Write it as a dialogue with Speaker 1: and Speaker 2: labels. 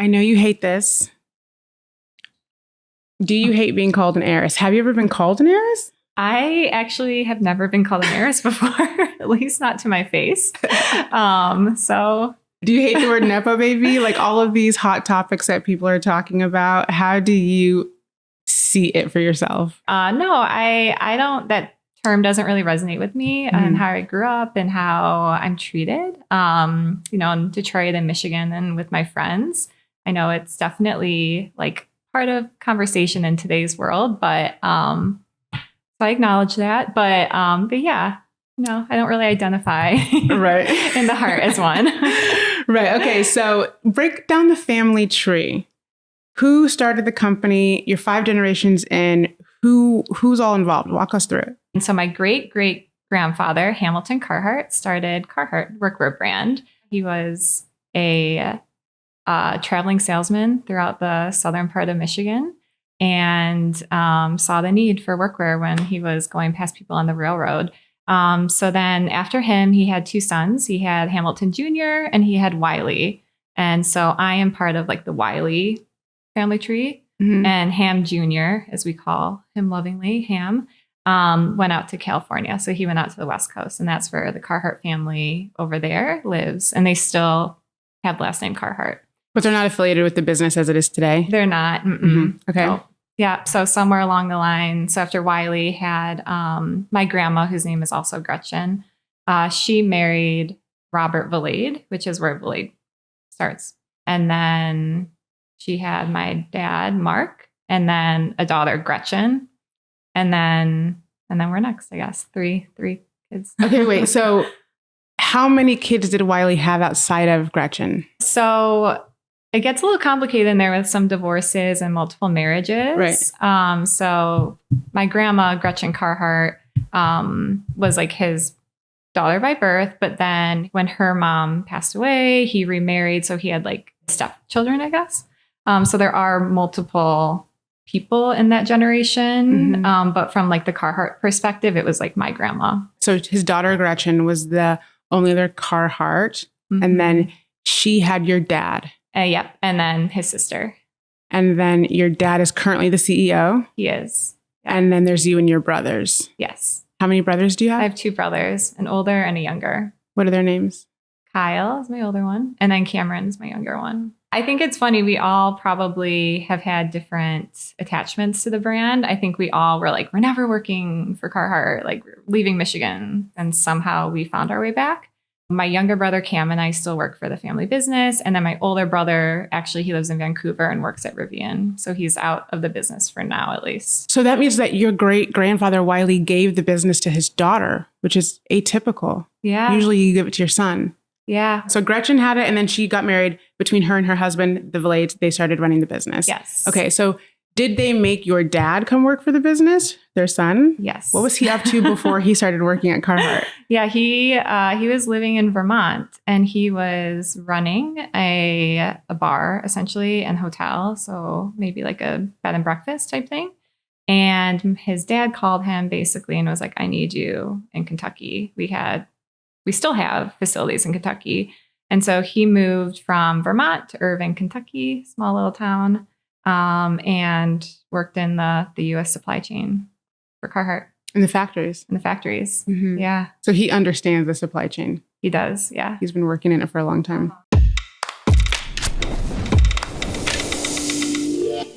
Speaker 1: I know you hate this. Do you hate being called an heiress? Have you ever been called an heiress?
Speaker 2: I actually have never been called an heiress before, at least not to my face. So
Speaker 1: do you hate the word Nepo baby? Like all of these hot topics that people are talking about, how do you see it for yourself?
Speaker 2: No, I don't. That term doesn't really resonate with me and how I grew up and how I'm treated. In Detroit and Michigan and with my friends, I know it's definitely like part of conversation in today's world, but so I acknowledge that. But yeah, no, I don't really identify
Speaker 1: right
Speaker 2: in the heart as one.
Speaker 1: Right. Okay. So break down the family tree. Who started the company? You're 5 generations in. Who's all involved? Walk us through it.
Speaker 2: And so my great-great-grandfather, Hamilton Carhartt, started Carhartt workwear brand. He was a traveling salesman throughout the southern part of Michigan and saw the need for workwear when he was going past people on the railroad. So then after him, he had 2 sons. He had Hamilton Jr. and he had Wiley. And so I am part of like the Wiley family tree. And Ham Jr., as we call him lovingly, Ham, went out to California. So he went out to the West Coast, and that's where the Carhartt family over there lives. And they still have the last name Carhartt.
Speaker 1: But they're not affiliated with the business as it is today?
Speaker 2: They're not.
Speaker 1: Okay.
Speaker 2: So, yeah. So somewhere along the line, so after Wiley had my grandma, whose name is also Gretchen, she married Robert Valade, which is where Valade starts. And then she had my dad, Mark, and then a daughter, Gretchen. And then we're next, I guess. Three kids.
Speaker 1: Okay, wait. So how many kids did Wiley have outside of Gretchen?
Speaker 2: So it gets a little complicated in there with some divorces and multiple marriages.
Speaker 1: Right.
Speaker 2: So my grandma, Gretchen Carhartt, was like his daughter by birth. But then when her mom passed away, he remarried. So he had like stepchildren, I guess. So there are multiple people in that generation. But from like the Carhartt perspective, it was like my grandma.
Speaker 1: So his daughter, Gretchen, was the only other Carhartt. And then she had your dad.
Speaker 2: Yep. And then his sister.
Speaker 1: And then your dad is currently the CEO.
Speaker 2: He is.
Speaker 1: Yep. And then there's you and your brothers.
Speaker 2: Yes.
Speaker 1: How many brothers do you have?
Speaker 2: I have 2 brothers, an older and a younger.
Speaker 1: What are their names?
Speaker 2: Kyle is my older one. And then Cameron is my younger one. I think it's funny. We all probably have had different attachments to the brand. I think we all were like, we're never working for Carhartt, like we're leaving Michigan. And somehow we found our way back. My younger brother, Cam, and I still work for the family business. And then my older brother, actually, he lives in Vancouver and works at Rivian. So he's out of the business for now, at least.
Speaker 1: So that means that your great-grandfather, Wiley, gave the business to his daughter, which is atypical.
Speaker 2: Yeah.
Speaker 1: Usually you give it to your son.
Speaker 2: Yeah.
Speaker 1: So Gretchen had it, and then she got married. Between her and her husband, the Valades, they started running the business.
Speaker 2: Yes.
Speaker 1: Okay, so did they make your dad come work for the business, their son?
Speaker 2: Yes.
Speaker 1: What was he up to before he started working at Carhartt?
Speaker 2: Yeah, he was living in Vermont, and he was running a bar, essentially, and hotel. So maybe like a bed and breakfast type thing. And his dad called him basically and was like, I need you in Kentucky. We still have facilities in Kentucky. And so he moved from Vermont to Irving, Kentucky, small little town, and worked in the U.S. supply chain for Carhartt.
Speaker 1: In the factories.
Speaker 2: Yeah.
Speaker 1: So he understands the supply chain.
Speaker 2: He does. Yeah.
Speaker 1: He's been working in it for a long time.